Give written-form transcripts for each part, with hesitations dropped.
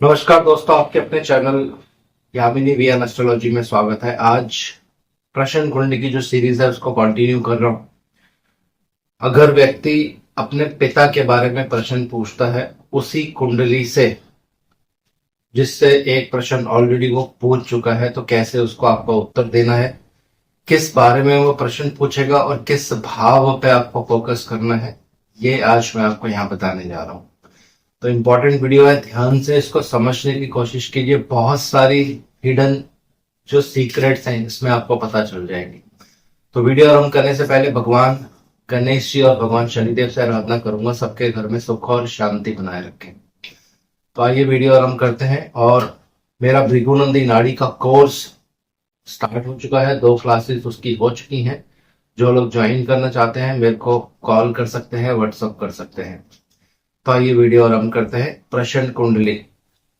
नमस्कार दोस्तों, आपके अपने चैनल यामिनी वीएन एस्ट्रोलॉजी में स्वागत है। आज प्रश्न कुंडली की जो सीरीज है उसको कंटिन्यू कर रहा हूं। अगर व्यक्ति अपने पिता के बारे में प्रश्न पूछता है उसी कुंडली से जिससे एक प्रश्न ऑलरेडी वो पूछ चुका है, तो कैसे उसको आपको उत्तर देना है, किस बारे में वो प्रश्न पूछेगा और किस भाव पे आपको फोकस करना है, ये आज मैं आपको यहाँ बताने जा रहा हूँ। तो इम्पोर्टेंट वीडियो है, ध्यान से इसको समझने की कोशिश कीजिए। बहुत सारी हिडन जो सीक्रेट्स हैं इसमें आपको पता चल जाएगी। तो वीडियो आरंभ करने से पहले भगवान गणेश जी और भगवान शनिदेव से आराधना करूंगा सबके घर में सुख और शांति बनाए रखें। तो आइए वीडियो आरंभ करते हैं। और मेरा भृगुनंदी नाड़ी का कोर्स स्टार्ट हो चुका है, 2 क्लासेस उसकी हो चुकी हैं। जो लोग ज्वाइन करना चाहते हैं मेरे को कॉल कर सकते हैं, व्हाट्सअप कर सकते हैं। तो आइए वीडियो आरंभ करते हैं। प्रश्न कुंडली।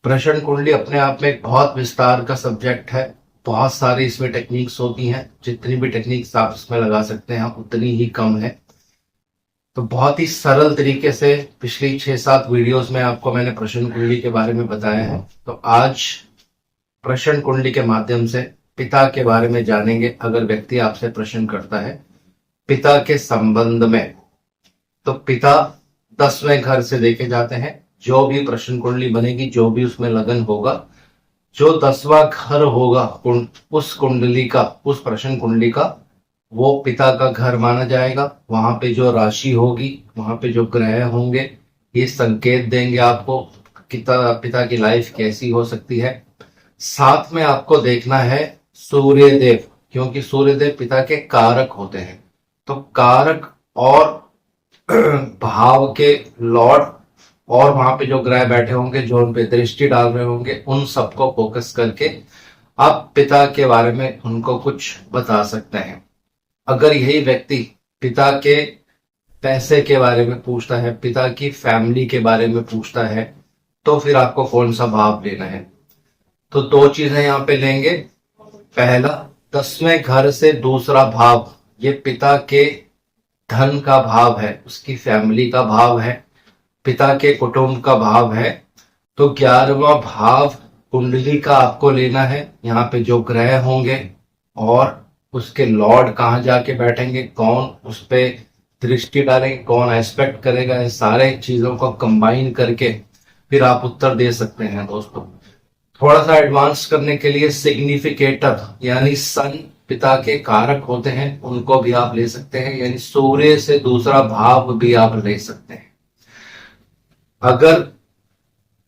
प्रश्न कुंडली अपने आप में एक बहुत विस्तार का सब्जेक्ट है। बहुत सारी इसमें टेक्निक्स होती हैं, जितनी भी टेक्निक्स आप इसमें लगा सकते हैं उतनी ही कम है। तो बहुत ही सरल तरीके से पिछली 6-7 वीडियोस में आपको मैंने प्रश्न कुंडली के बारे में बताया है। तो आज प्रश्न कुंडली के माध्यम से पिता के बारे में जानेंगे। अगर व्यक्ति आपसे प्रश्न करता है पिता के संबंध में, तो पिता 10वें घर से देखे जाते हैं। जो भी प्रश्न कुंडली बनेगी, जो भी उसमें लगन होगा, जो 10वां घर होगा उस कुंडली का, उस प्रश्न कुंडली का, वो पिता का घर माना जाएगा। वहां पे जो राशि होगी, वहां पे जो ग्रह होंगे, ये संकेत देंगे आपको पिता की लाइफ कैसी हो सकती है। साथ में आपको देखना है सूर्यदेव, क्योंकि सूर्यदेव पिता के कारक होते हैं। तो कारक और भाव के लॉर्ड और वहां पे जो ग्रह बैठे होंगे, जो उन पे दृष्टि डाल रहे होंगे, उन सबको फोकस करके आप पिता के बारे में उनको कुछ बता सकते हैं। अगर यही व्यक्ति पिता के पैसे के बारे में पूछता है, पिता की फैमिली के बारे में पूछता है, तो फिर आपको कौन सा भाव लेना है। तो 2 चीजें यहाँ पे लेंगे। पहला, 10वें घर से दूसरा भाव, ये पिता के धन का भाव है, उसकी फैमिली का भाव है, पिता के कुटुंब का भाव है। तो 11वां भाव कुंडली का आपको लेना है। यहाँ पे जो ग्रह होंगे और उसके लॉर्ड कहाँ जाके बैठेंगे, कौन उस पे दृष्टि डालेंगे, कौन एस्पेक्ट करेगा, ये सारे चीजों को कंबाइन करके फिर आप उत्तर दे सकते हैं। दोस्तों, थोड़ा सा एडवांस करने के लिए सिग्निफिकेटर यानी सन पिता के कारक होते हैं, उनको भी आप ले सकते हैं, यानी सूर्य से दूसरा भाव भी आप ले सकते हैं। अगर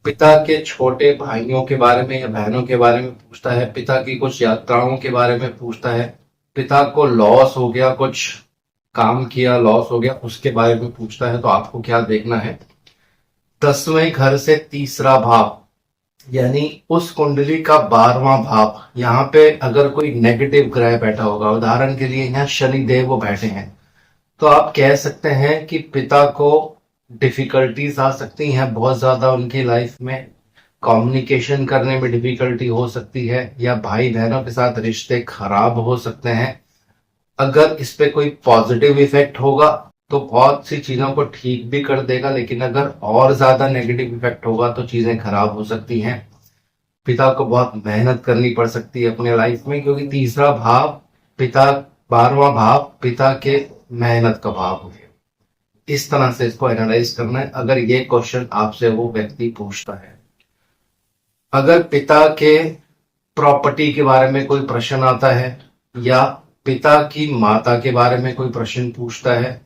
पिता के छोटे भाइयों के बारे में या बहनों के बारे में पूछता है, पिता की कुछ यात्राओं के बारे में पूछता है, पिता को लॉस हो गया, कुछ काम किया लॉस हो गया, उसके बारे में पूछता है, तो आपको क्या देखना है, 10वें घर से तीसरा भाव यानी उस कुंडली का 12वां भाव। यहाँ पे अगर कोई नेगेटिव ग्रह बैठा होगा, उदाहरण के लिए यहाँ शनि देव वो बैठे हैं, तो आप कह सकते हैं कि पिता को डिफिकल्टीज आ सकती हैं बहुत ज्यादा उनकी लाइफ में। कम्युनिकेशन करने में डिफिकल्टी हो सकती है, या भाई बहनों के साथ रिश्ते खराब हो सकते हैं। अगर इस पे कोई पॉजिटिव इफेक्ट होगा तो बहुत सी चीजों को ठीक भी कर देगा, लेकिन अगर और ज्यादा नेगेटिव इफेक्ट होगा तो चीजें खराब हो सकती हैं। पिता को बहुत मेहनत करनी पड़ सकती है अपने लाइफ में, क्योंकि तीसरा भाव पिता, 12वां भाव पिता के मेहनत का भाव हो गया। इस तरह से इसको एनालाइज करना है अगर ये क्वेश्चन आपसे वो व्यक्ति पूछता है। अगर पिता के प्रॉपर्टी के बारे में कोई प्रश्न आता है, या पिता की माता के बारे में कोई प्रश्न पूछता है,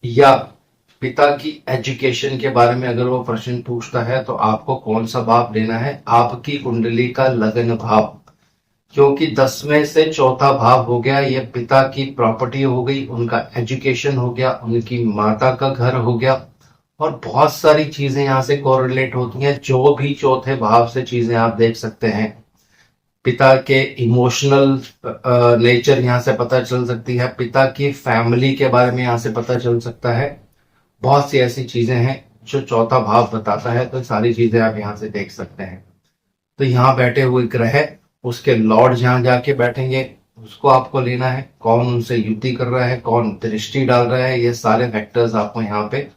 या पिता की एजुकेशन के बारे में अगर वो प्रश्न पूछता है, तो आपको कौन सा भाव लेना है, आपकी कुंडली का लगन भाव। क्योंकि 10वें से चौथा भाव हो गया, ये पिता की प्रॉपर्टी हो गई, उनका एजुकेशन हो गया, उनकी माता का घर हो गया, और बहुत सारी चीजें यहाँ से कोरिलेट होती हैं। जो भी चौथे भाव से चीजें आप देख सकते हैं, पिता के इमोशनल नेचर यहाँ से पता चल सकती है, पिता की फैमिली के बारे में यहाँ से पता चल सकता है। बहुत सी ऐसी चीजें हैं जो चौथा भाव बताता है, तो सारी चीजें आप यहाँ से देख सकते हैं। तो यहाँ बैठे हुए ग्रह, उसके लॉर्ड जहां जाके बैठेंगे, उसको आपको लेना है। कौन उनसे युति कर रहा है, कौन दृष्टि डाल रहा है, ये सारे फैक्टर्स आपको यहाँ पे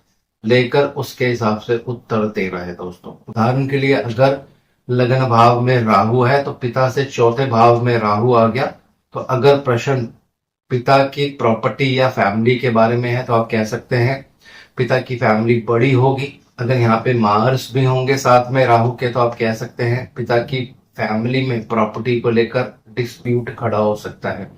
लेकर उसके हिसाब से उत्तर दे रहा है। दोस्तों, उदाहरण के लिए अगर लग्न भाव में राहु है तो पिता से चौथे भाव में राहु आ गया। तो अगर प्रश्न पिता की प्रॉपर्टी या फैमिली के बारे में है तो आप कह सकते हैं पिता की फैमिली बड़ी होगी। अगर यहाँ पे मार्स भी होंगे साथ में राहु के तो आप कह सकते हैं पिता की फैमिली में प्रॉपर्टी को लेकर डिस्प्यूट खड़ा हो सकता है।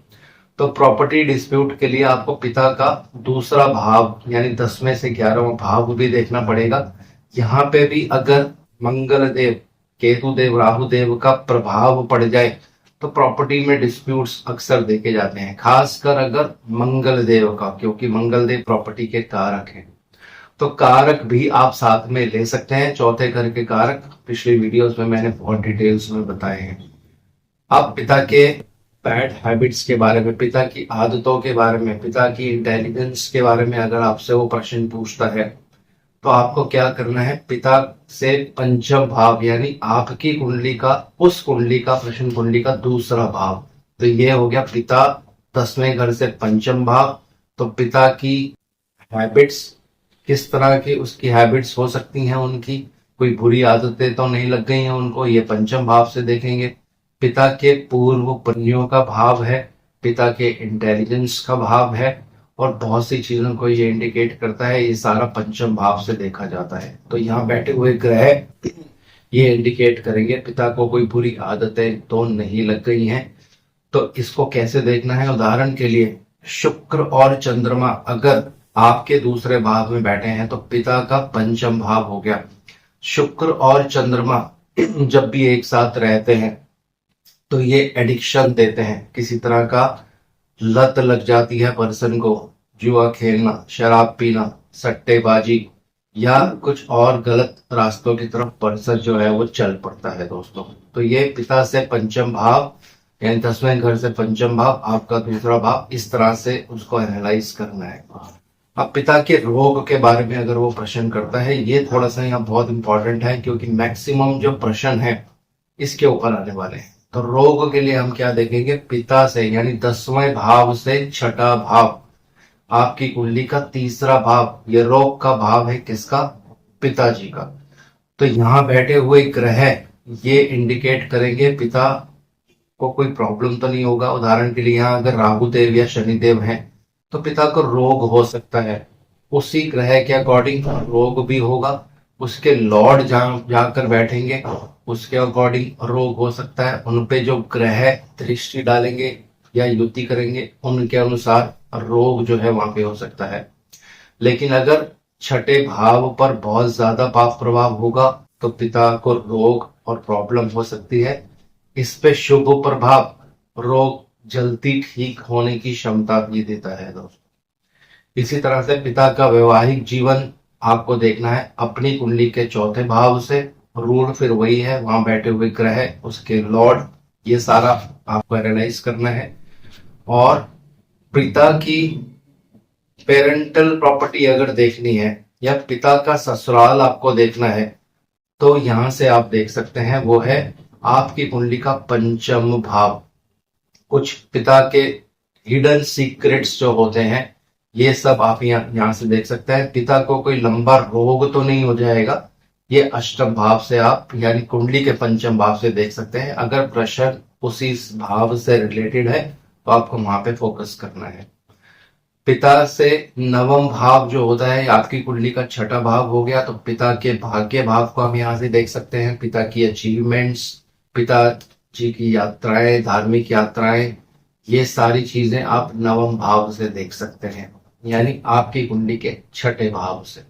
तो प्रॉपर्टी डिस्प्यूट के लिए आपको पिता का दूसरा भाव यानी 10वें से 11वां भाव भी देखना पड़ेगा। यहाँ पे भी अगर मंगल देव, केतु देव, राहु देव का प्रभाव पड़ जाए तो प्रॉपर्टी में डिस्प्यूट्स अक्सर देखे जाते हैं, खासकर अगर मंगल देव का, क्योंकि मंगल देव प्रॉपर्टी के कारक हैं। तो कारक भी आप साथ में ले सकते हैं। चौथे घर के कारक पिछली वीडियोस में मैंने बहुत डिटेल्स में बताए हैं। आप पिता के बैड हैबिट्स के बारे में, पिता की आदतों के बारे में, पिता की इंटेलिजेंस के बारे में अगर आपसे वो प्रश्न पूछता है तो आपको क्या करना है, पिता से पंचम भाव यानी आपकी कुंडली का, उस कुंडली का, प्रश्न कुंडली का दूसरा भाव, तो ये हो गया पिता 10वें घर से पंचम भाव। तो पिता की हैबिट्स, किस तरह की उसकी हैबिट्स हो सकती हैं, उनकी कोई बुरी आदतें तो नहीं लग गई हैं उनको, ये पंचम भाव से देखेंगे। पिता के पूर्व पुण्यों का भाव है, पिता के इंटेलिजेंस का भाव है, और बहुत सी चीजों को ये इंडिकेट करता है। ये सारा पंचम भाव से देखा जाता है। तो यहाँ बैठे हुए ग्रह ये इंडिकेट करेंगे पिता को कोई बुरी आदतें तो नहीं लग गई हैं। तो इसको कैसे देखना है, उदाहरण के लिए शुक्र और चंद्रमा अगर आपके दूसरे भाव में बैठे हैं तो पिता का पंचम भाव हो गया। शुक्र और चंद्रमा जब भी एक साथ रहते हैं तो ये एडिक्शन देते हैं, किसी तरह का लत लग जाती है पर्सन को, जुआ खेलना, शराब पीना, सट्टेबाजी या कुछ और गलत रास्तों की तरफ पर्सन जो है वो चल पड़ता है दोस्तों। तो ये पिता से पंचम भाव यानी 10वें घर से पंचम भाव, आपका दूसरा भाव, इस तरह से उसको एनालाइज करना है। अब पिता के रोग के बारे में अगर वो प्रश्न करता है, ये थोड़ा सा यहाँ बहुत इंपॉर्टेंट है क्योंकि मैक्सिमम जो प्रश्न है इसके ऊपर आने वाले हैं। तो रोग के लिए हम क्या देखेंगे, पिता से यानी 10वें भाव से छठा भाव, आपकी कुंडली का तीसरा भाव, ये रोग का भाव है किसका, पिताजी का। तो यहाँ बैठे हुए ग्रह ये इंडिकेट करेंगे पिता को कोई प्रॉब्लम तो नहीं होगा। उदाहरण के लिए यहाँ अगर राहु देव या शनि देव हैं तो पिता को रोग हो सकता है, उसी ग्रह के अकॉर्डिंग रोग भी होगा। उसके लॉर्ड जहां जाकर बैठेंगे उसके अकॉर्डिंग रोग हो सकता है। उनपे जो ग्रह दृष्टि डालेंगे या युति करेंगे उनके अनुसार रोग जो है वहां पे हो सकता है। लेकिन अगर छठे भाव पर बहुत ज्यादा पाप प्रभाव होगा तो पिता को रोग और प्रॉब्लम हो सकती है। इस पे शुभ प्रभाव, रोग जल्दी ठीक होने की क्षमता भी देता है दोस्तों। इसी तरह से पिता का वैवाहिक जीवन आपको देखना है अपनी कुंडली के चौथे भाव से। रूल फिर वही है, वहां बैठे हुए ग्रह, उसके लॉर्ड, ये सारा आपको एनालाइज करना है। और पिता की पेरेंटल प्रॉपर्टी अगर देखनी है या पिता का ससुराल आपको देखना है तो यहां से आप देख सकते हैं, वो है आपकी कुंडली का पंचम भाव। कुछ पिता के हिडन सीक्रेट्स जो होते हैं ये सब आप यहाँ से देख सकते हैं। पिता को कोई लंबा रोग तो नहीं हो जाएगा, ये अष्टम भाव से आप यानी कुंडली के पंचम भाव से देख सकते हैं। अगर प्रश्न उसी भाव से रिलेटेड है तो आपको वहां पे फोकस करना है। पिता से नवम भाव जो होता है आपकी कुंडली का छठा भाव हो गया, तो पिता के भाग्य भाव को हम यहाँ से देख सकते हैं। पिता की अचीवमेंट्स, पिताजी की यात्राएं, धार्मिक यात्राएं, ये सारी चीजें आप नवम भाव से देख सकते हैं यानी आपकी कुंडली के छठे भाव से।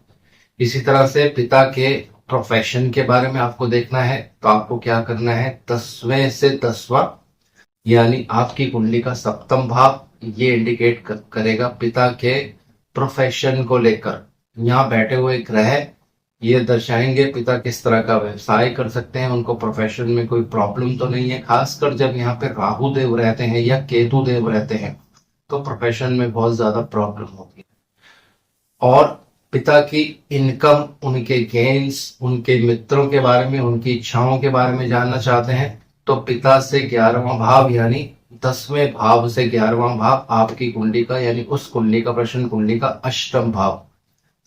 इसी तरह से पिता के प्रोफेशन के बारे में आपको देखना है तो आपको क्या करना है, 10वें से 10वां यानी आपकी कुंडली का सप्तम भाव, ये इंडिकेट करेगा पिता के प्रोफेशन को लेकर। यहाँ बैठे हुए ग्रह ये दर्शाएंगे पिता किस तरह का व्यवसाय कर सकते हैं, उनको प्रोफेशन में कोई प्रॉब्लम तो नहीं है। खासकर जब यहाँ पे राहु देव रहते हैं या केतु देव रहते हैं तो प्रोफेशन में बहुत ज्यादा प्रॉब्लम होती है। और पिता की इनकम, उनके गेन्स, उनके मित्रों के बारे में, उनकी इच्छाओं के बारे में जानना चाहते हैं तो पिता से 11वां भाव यानी 10वें भाव से 11वां भाव आपकी कुंडली का यानी उस कुंडली का, प्रश्न कुंडली का अष्टम भाव।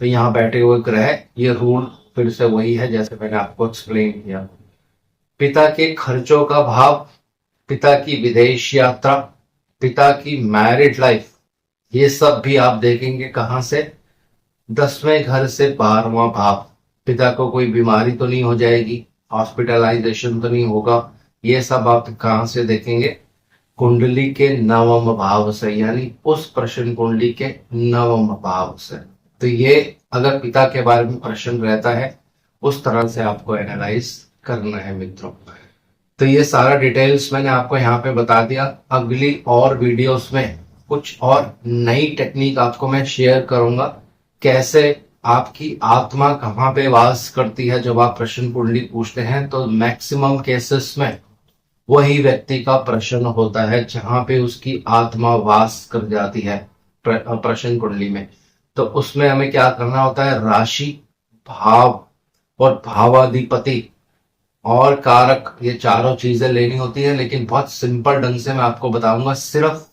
तो यहाँ बैठे हुए ग्रह, ये रूल फिर से वही है जैसे मैंने आपको एक्सप्लेन किया। पिता के खर्चों का भाव, पिता की विदेश यात्रा, पिता की मैरिड लाइफ, ये सब भी आप देखेंगे कहां से, 10वें घर से 12वां भाव। पिता को कोई बीमारी तो नहीं हो जाएगी, हॉस्पिटलाइजेशन तो नहीं होगा, ये सब आप कहां से देखेंगे, कुंडली के 9वें भाव से, यानी उस प्रश्न कुंडली के 9वें भाव से। तो ये अगर पिता के बारे में प्रश्न रहता है, उस तरह से आपको एनालाइज करना है मित्रों। तो ये सारा डिटेल्स मैंने आपको यहाँ पे बता दिया। अगली और वीडियोस में कुछ और नई टेक्निक आपको मैं शेयर करूंगा, कैसे आपकी आत्मा कहाँ पे वास करती है। जब आप प्रश्न कुंडली पूछते हैं तो मैक्सिमम केसेस में वही व्यक्ति का प्रश्न होता है जहां पे उसकी आत्मा वास कर जाती है प्रश्न कुंडली में। तो उसमें हमें क्या करना होता है, राशि, भाव और भावाधिपति और कारक, ये चारों चीजें लेनी होती है। लेकिन बहुत सिंपल ढंग से मैं आपको बताऊंगा, सिर्फ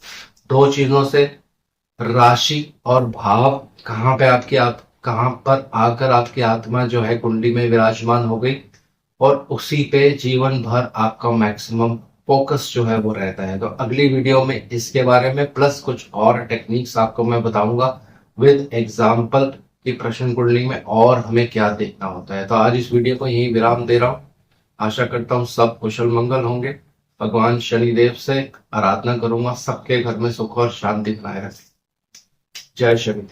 2 चीजों से, राशि और भाव कहाँ पे आपकी कहाँ पर आकर आपकी आत्मा जो है कुंडली में विराजमान हो गई, और उसी पे जीवन भर आपका मैक्सिमम फोकस जो है वो रहता है। तो अगली वीडियो में इसके बारे में प्लस कुछ और टेक्निक्स आपको मैं बताऊंगा विद एग्जाम्पल की प्रश्न कुंडली में और हमें क्या देखना होता है। तो आज इस वीडियो को यही विराम दे रहा हूं। आशा करता हूं सब कुशल मंगल होंगे। भगवान शनिदेव से आराधना करूंगा सबके घर में सुख और शांति बनाए रखें। जय शनिदेव।